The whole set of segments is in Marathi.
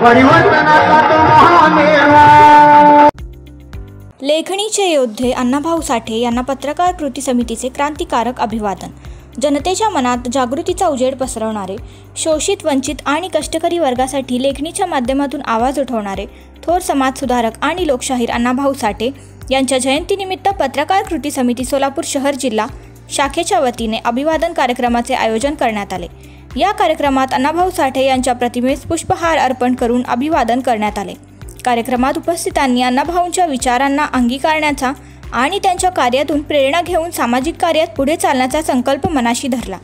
परिवर्तनाचा तो महामेरू। लेखणीचे योद्धे अण्णाभाऊ साठे यांना पत्रकार कृती समितीचे क्रांतिकारक अभिवादन। जनतेच्या मनात जागृतीचा उजेड पसरवणारे, शोषित, वंचित आणि कष्टकरी वर्गासाठी लेखणीच्या माध्यमातून आवाज उठवणारे थोर समाजसुधारक आणि लोकशाहीर अण्णाभाऊ साठे यांच्या जयंतीनिमित्त पत्रकार कृती समिती सोलापूर शहर जिल्हा शाखेच्या वतीने अभिवादन कार्यक्रमाचे आयोजन करण्यात आले। या कार्यक्रमात अण्णाभाऊ साठे यांच्या प्रतिमेस पुष्पहार अर्पण करून अभिवादन करण्यात आले। कार्यक्रमात उपस्थितांनी अण्णाभाऊंच्या विचारांना अंगीकारण्याचा आणि त्यांच्या कार्यातून प्रेरणा घेऊन सामाजिक कार्यात पुढे चालण्याचा संकल्प मनाशी धरला।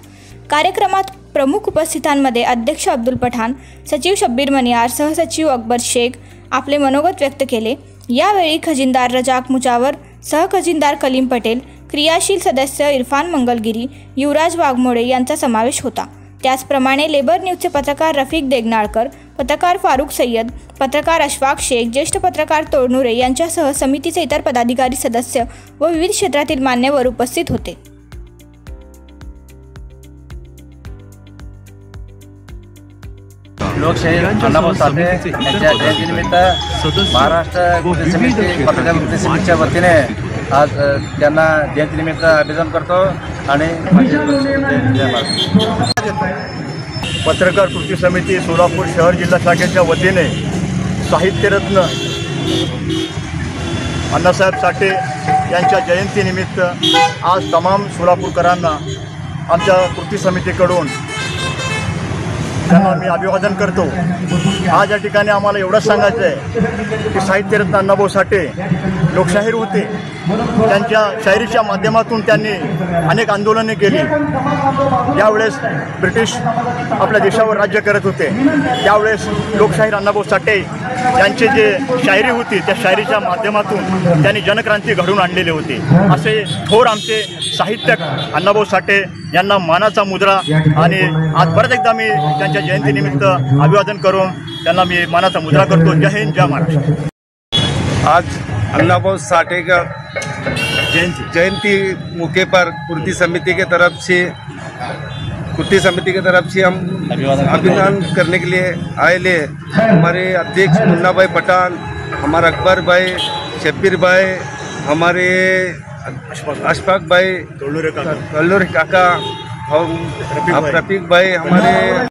कार्यक्रमात प्रमुख उपस्थितांमध्ये अध्यक्ष अब्दुल पठाण, सचिव शब्बीर मनियार, सहसचिव अकबर शेख आपले मनोगत व्यक्त केले। यावेळी खजिनदार रजाक मुजावर, सहखजिनदार कलीम पटेल, क्रियाशील सदस्य इरफान मंगलगिरी, युवराज वाघमोडे यांचा समावेश होता। त्याचप्रमाणे लेबर न्यूजचे पत्रकार रफिक देगनाळकर, पत्रकार फारुख सय्यद, पत्रकार अशफाक शेख, ज्येष्ठ पत्रकार तोडनुरे यांच्यासह समितीचे इतर पदाधिकारी, सदस्य व विविध क्षेत्रातील मान्यवर उपस्थित होते। लोकशाहीर अण्णाभाऊ साठे यांच्या जयंतीनिमित्त महाराष्ट्र कृती समिती पत्रकार कृती समितीच्या वतीने आज त्यांना जयंतीनिमित्त अभिवादन करतो आणि पत्रकार कृती समिती सोलापूर शहर जिल्हा शाखेच्या वतीने साहित्यरत्न अण्णासाहेब साठे यांच्या जयंतीनिमित्त आज तमाम सोलापूरकरांना आमच्या कृती समितीकडून त्यांना मी अभिवादन करतो। आज या ठिकाणी आम्हाला एवढंच सांगायचं आहे की साहित्यरत्न अण्णाभाऊ साठे लोकशाहीर होते। त्यांच्या शायरीच्या माध्यमातून त्यांनी अनेक आंदोलने केली। यावेळेस ब्रिटिश आपल्या देशावर राज्य करत होते, त्यावेळेस लोकशाहीर अण्णाभाऊ साठे यांचे जे शायरी होती त्या शायरीच्या माध्यमातून त्यांनी जनक्रांती घडवून आणलेले होते। असे थोर आमचे साहित्यक अण्णाभाऊ साठे यांना मानाचा मुद्रा आणि आज परत एकदा मी त्यांच्या जयंतीनिमित्त अभिवादन करून त्यांना मी मानाचा मुद्रा करतो। जय हिंद, जय महाराष्ट्र। आज अण्णाभाऊ साठे का जयंती मौके पर कृति समिति के तरफ से हम अभिवादन करने के लिए आए ले। हमारे अध्यक्ष मुन्ना भाई पठान, हमारा अकबर भाई, शब्बीर भाई, हमारे अशफाक भाई, कल्लूर काका और रफीक भाई, हमारे